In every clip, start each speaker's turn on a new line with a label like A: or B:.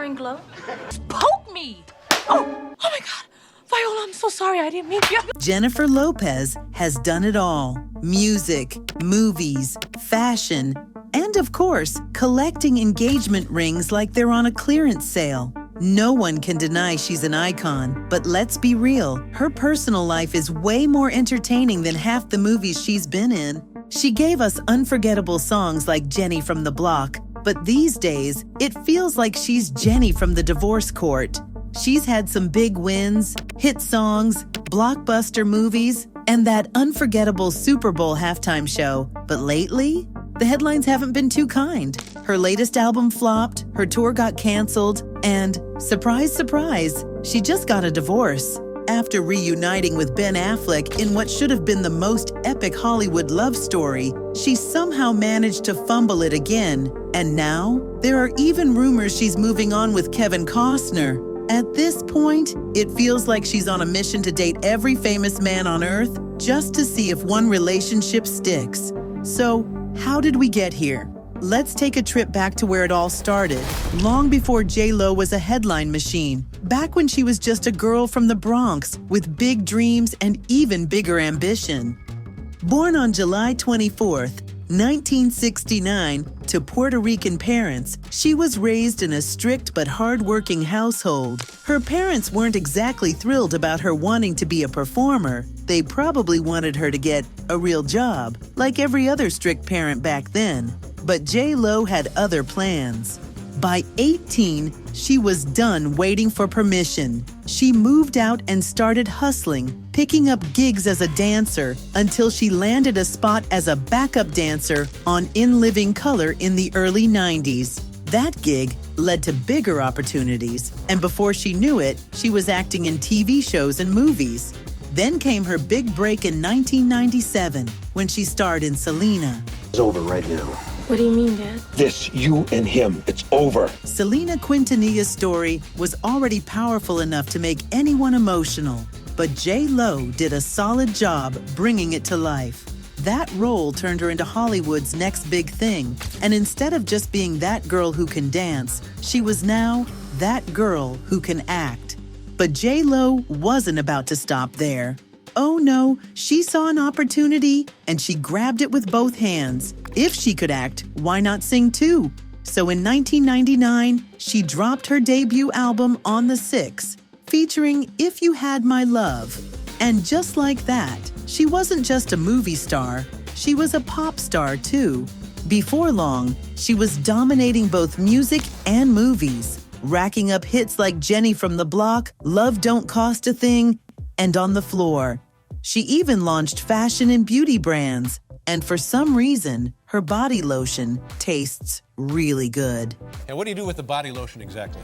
A: green glove. Poke me! Oh my God. Viola, I'm so sorry. I didn't mean to.
B: Bennifer Lopez has done it all. Music, movies, fashion, and of course, collecting engagement rings like they're on a clearance sale. No one can deny she's an icon, but let's be real, her personal life is way more entertaining than half the movies she's been in. She gave us unforgettable songs like Jenny from the Block, but these days, it feels like she's Jenny from the divorce court. She's had some big wins, hit songs, blockbuster movies, and that unforgettable Super Bowl halftime show. But lately, the headlines haven't been too kind. Her latest album flopped, her tour got canceled, and surprise, surprise, she just got a divorce. After reuniting with Ben Affleck in what should have been the most epic Hollywood love story, she somehow managed to fumble it again. And now, there are even rumors she's moving on with Kevin Costner. At this point, it feels like she's on a mission to date every famous man on Earth just to see if one relationship sticks. So, how did we get here? Let's take a trip back to where it all started, long before J.Lo was a headline machine, back when she was just a girl from the Bronx with big dreams and even bigger ambition. Born on July 24th, 1969, to Puerto Rican parents, she was raised in a strict but hard-working household. Her parents weren't exactly thrilled about her wanting to be a performer. They probably wanted her to get a real job, like every other strict parent back then. But J.Lo had other plans. By 18, she was done waiting for permission. She moved out and started hustling, picking up gigs as a dancer until she landed a spot as a backup dancer on In Living Color in the early 90s. That gig led to bigger opportunities, and before she knew it, she was acting in TV shows and movies. Then came her big break in 1997 when she starred in Selena.
C: It's over right now.
A: What do you mean, Dad?
C: This, you and him, it's over.
B: Selena Quintanilla's story was already powerful enough to make anyone emotional, but J.Lo did a solid job bringing it to life. That role turned her into Hollywood's next big thing, and instead of just being that girl who can dance, she was now that girl who can act. But J.Lo wasn't about to stop there. Oh no, she saw an opportunity and she grabbed it with both hands. If she could act, why not sing too? So in 1999, she dropped her debut album On the 6, featuring If You Had My Love. And just like that, she wasn't just a movie star, she was a pop star too. Before long, she was dominating both music and movies, racking up hits like Jenny from the Block, Love Don't Cost a Thing, and On the Floor. She even launched fashion and beauty brands, and for some reason, her body lotion tastes really good.
D: And what do you do with the body lotion exactly?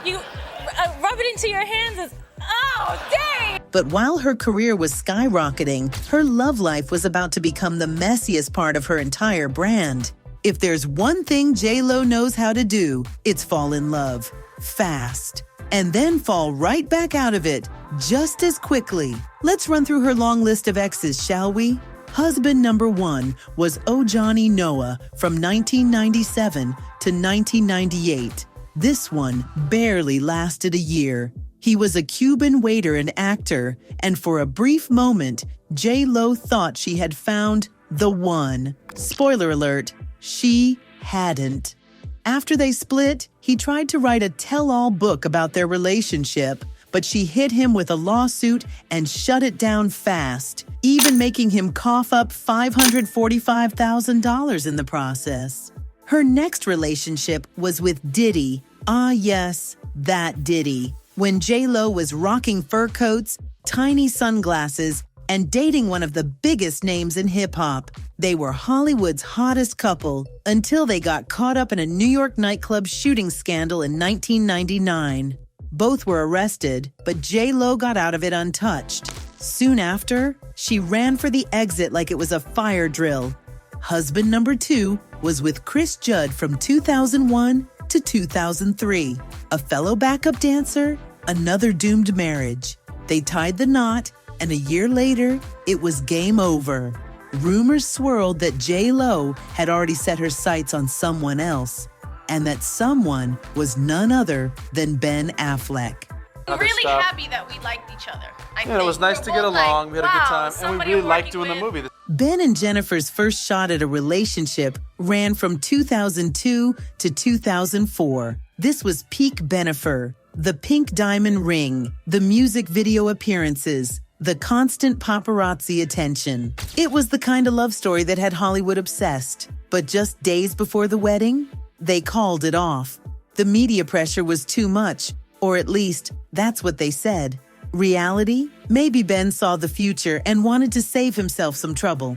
A: You rub it into your hands. Oh, dang!
B: But while her career was skyrocketing, her love life was about to become the messiest part of her entire brand. If there's one thing J.Lo knows how to do, it's fall in love, fast, and then fall right back out of it just as quickly. Let's run through her long list of exes, shall we? Husband number 1 was Johnny Noah from 1997 to 1998. This one barely lasted a year. He was a Cuban waiter and actor, and for a brief moment, J.Lo thought she had found the one. Spoiler alert, she hadn't. After they split, he tried to write a tell-all book about their relationship, but she hit him with a lawsuit and shut it down fast, even making him cough up $545,000 in the process. Her next relationship was with Diddy. Ah yes, that Diddy. When J.Lo was rocking fur coats, tiny sunglasses, and dating one of the biggest names in hip-hop. They were Hollywood's hottest couple until they got caught up in a New York nightclub shooting scandal in 1999. Both were arrested, but J.Lo got out of it untouched. Soon after, she ran for the exit like it was a fire drill. Husband number 2 was with Chris Judd from 2001 to 2003. A fellow backup dancer, another doomed marriage. They tied the knot, and a year later, it was game over. Rumors swirled that J.Lo had already set her sights on someone else. and that someone was none other than Ben Affleck.
E: I'm really happy that we liked each other.
F: Yeah, it was nice to get along. We had a good time, and we really liked doing the movie.
B: Ben and Jennifer's first shot at a relationship ran from 2002 to 2004. This was peak Bennifer, the pink diamond ring, the music video appearances, the constant paparazzi attention. It was the kind of love story that had Hollywood obsessed. But just days before the wedding, they called it off. The media pressure was too much, or at least that's what they said. Reality? Maybe Ben saw the future and wanted to save himself some trouble.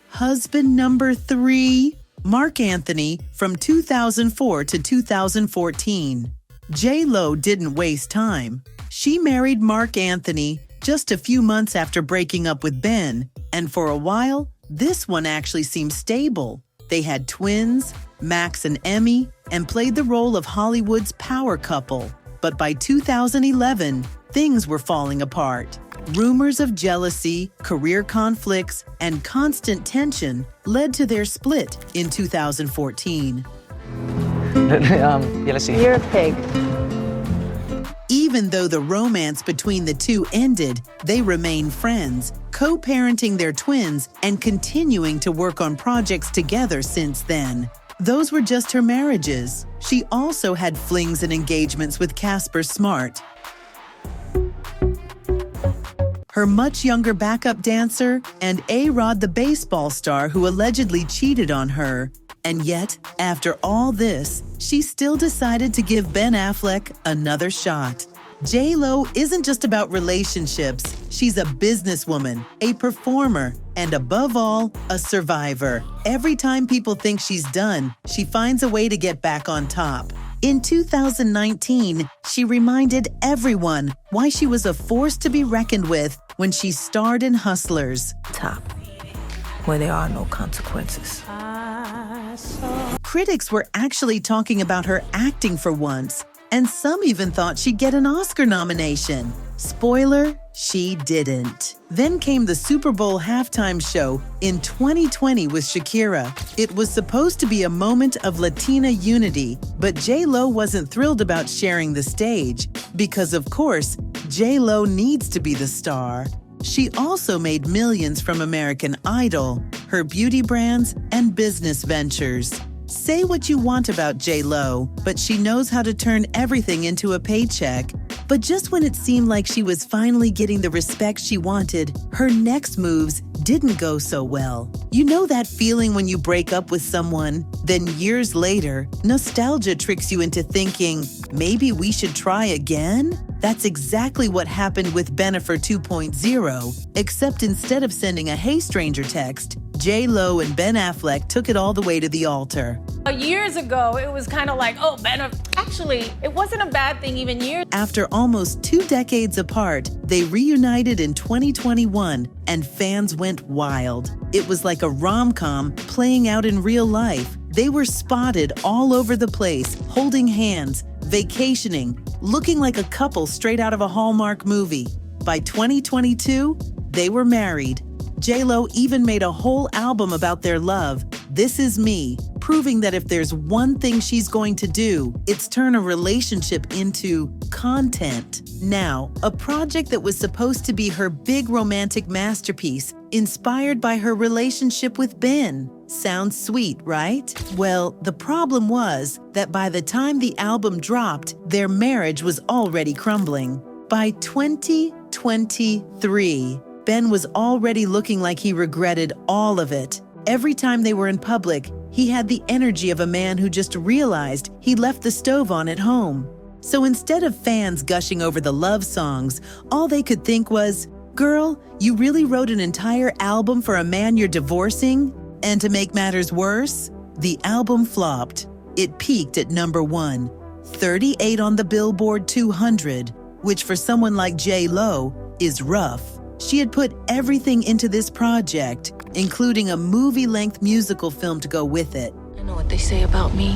B: Husband number 3, Marc Anthony, from 2004 to 2014. J.Lo didn't waste time. She married Marc Anthony just a few months after breaking up with Ben, and for a while, this one actually seemed stable. They had twins, Max and Emmy, and played the role of Hollywood's power couple. But by 2011, things were falling apart. Rumors of jealousy, career conflicts, and constant tension led to their split in 2014.
G: Let's see.
H: You're a pig.
B: Even though the romance between the two ended, they remain friends, co-parenting their twins and continuing to work on projects together since then. Those were just her marriages. She also had flings and engagements with Casper Smart, her much younger backup dancer, and A-Rod the baseball star who allegedly cheated on her. And yet, after all this, she still decided to give Ben Affleck another shot. J.Lo isn't just about relationships. She's a businesswoman, a performer, and above all, a survivor. Every time people think she's done, she finds a way to get back on top. In 2019, she reminded everyone why she was a force to be reckoned with when she starred in Hustlers.
H: Top, where there are no consequences.
B: Critics were actually talking about her acting for once, and some even thought she'd get an Oscar nomination. Spoiler, she didn't. Then came the Super Bowl halftime show in 2020 with Shakira. It was supposed to be a moment of Latina unity, but J.Lo wasn't thrilled about sharing the stage because, of course, J.Lo needs to be the star. She also made millions from American Idol, her beauty brands, and business ventures. Say what you want about J.Lo, but she knows how to turn everything into a paycheck. But just when it seemed like she was finally getting the respect she wanted, her next moves didn't go so well. You know that feeling when you break up with someone, then years later, nostalgia tricks you into thinking, maybe we should try again? That's exactly what happened with Bennifer 2.0, except instead of sending a "Hey stranger" text, J.Lo and Ben Affleck took it all the way to the altar.
A: Years ago, it was kind of like, oh, Bennifer. Actually, it wasn't a bad thing even years.
B: After almost 2 decades apart, they reunited in 2021, and fans went wild. It was like a rom-com playing out in real life. They were spotted all over the place, holding hands, vacationing, looking like a couple straight out of a Hallmark movie. By 2022, they were married. J.Lo even made a whole album about their love, This Is Me, proving that if there's one thing she's going to do, it's turn a relationship into content. Now, a project that was supposed to be her big romantic masterpiece, inspired by her relationship with Ben. Sounds sweet, right? Well, the problem was that by the time the album dropped, their marriage was already crumbling. By 2023, Ben was already looking like he regretted all of it. Every time they were in public, he had the energy of a man who just realized he left the stove on at home. So instead of fans gushing over the love songs, all they could think was, "Girl, you really wrote an entire album for a man you're divorcing?" And to make matters worse, the album flopped. It peaked at number 1, 38 on the Billboard 200, which for someone like J.Lo is rough. She had put everything into this project, including a movie-length musical film to go with it.
A: I know what they say about me.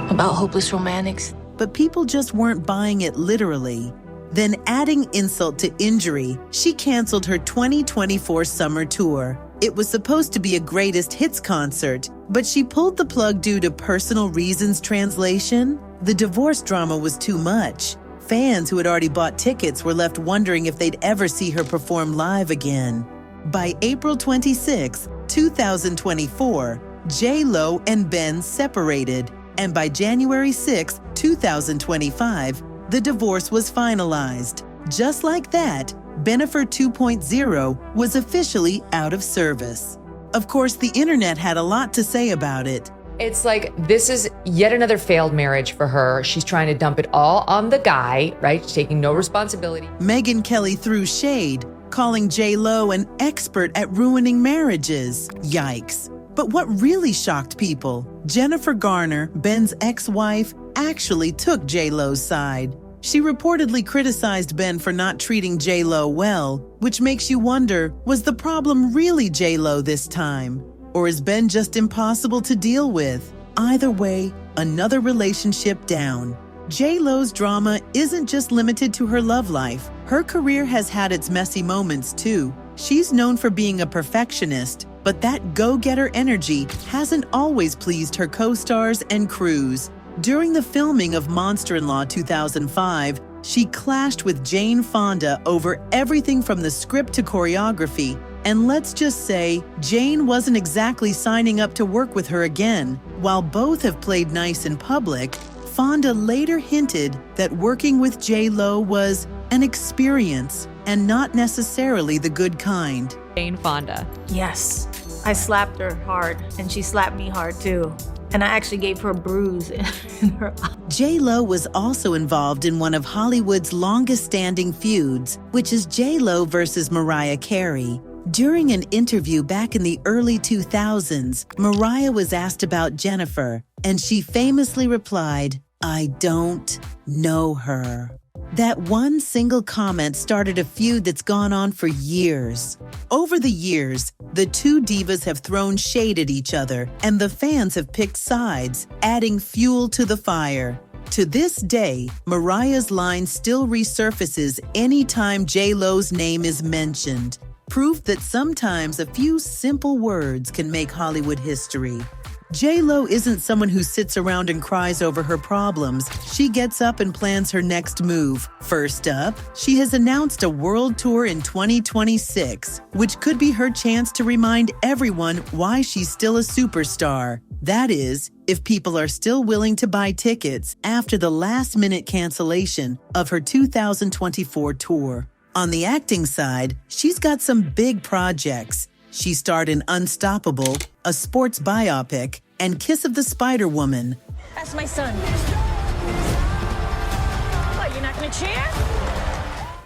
A: About hopeless romantics.
B: But people just weren't buying it literally. Then, adding insult to injury, she canceled her 2024 summer tour. It was supposed to be a greatest hits concert, but she pulled the plug due to personal reasons. Translation: the divorce drama was too much. Fans who had already bought tickets were left wondering if they'd ever see her perform live again. By April 26, 2024, J-Lo and Ben separated, and by January 6, 2025, the divorce was finalized. Just like that, Bennifer 2.0 was officially out of service. Of course, the internet had a lot to say about it.
G: It's like, this is yet another failed marriage for her. She's trying to dump it all on the guy, right? She's taking no responsibility.
B: Megyn Kelly threw shade, calling J-Lo an expert at ruining marriages. Yikes. But what really shocked people, Jennifer Garner, Ben's ex-wife, actually took J-Lo's side. She reportedly criticized Ben for not treating J-Lo well, which makes you wonder, was the problem really J-Lo this time? Or is Ben just impossible to deal with? Either way, another relationship down. J-Lo's drama isn't just limited to her love life. Her career has had its messy moments too. She's known for being a perfectionist, but that go-getter energy hasn't always pleased her co-stars and crews. During the filming of Monster-in-Law 2005, she clashed with Jane Fonda over everything from the script to choreography. And let's just say, Jane wasn't exactly signing up to work with her again. While both have played nice in public, Fonda later hinted that working with J-Lo was an experience and not necessarily the good kind.
G: Jane Fonda.
H: Yes, I slapped her hard, and she slapped me hard too. And I actually gave her a bruise in her eye.
B: J-Lo was also involved in one of Hollywood's longest-standing feuds, which is J-Lo versus Mariah Carey. During an interview back in the early 2000s, Mariah was asked about Jennifer, and she famously replied, "I don't know her." That one single comment started a feud that's gone on for years. Over the years, the two divas have thrown shade at each other, and the fans have picked sides, adding fuel to the fire. To this day, Mariah's line still resurfaces anytime J-Lo's name is mentioned. Proof that sometimes a few simple words can make Hollywood history. J-Lo isn't someone who sits around and cries over her problems. She gets up and plans her next move. First up, she has announced a world tour in 2026, which could be her chance to remind everyone why she's still a superstar. That is, if people are still willing to buy tickets after the last-minute cancellation of her 2024 tour. On the acting side, she's got some big projects. She starred in Unstoppable, a sports biopic, and Kiss of the Spider Woman.
H: That's my son. What, you're not gonna cheer?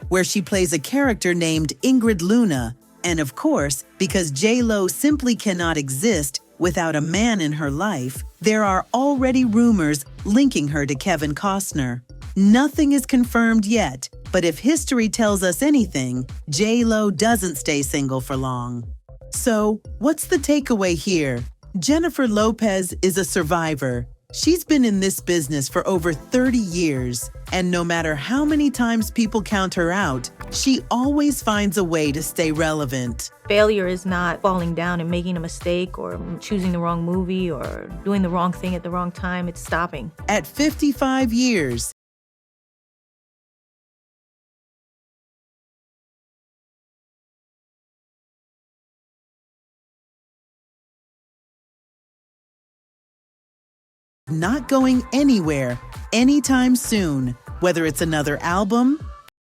B: Where she plays a character named Ingrid Luna. And of course, because J-Lo simply cannot exist without a man in her life, there are already rumors linking her to Kevin Costner. Nothing is confirmed yet, but if history tells us anything, J-Lo doesn't stay single for long. So, what's the takeaway here? Jennifer Lopez is a survivor. She's been in this business for over 30 years, and no matter how many times people count her out, she always finds a way to stay relevant.
H: Failure is not falling down and making a mistake or choosing the wrong movie or doing the wrong thing at the wrong time. It's stopping.
B: At 55 years, not going anywhere anytime soon. Whether it's another album,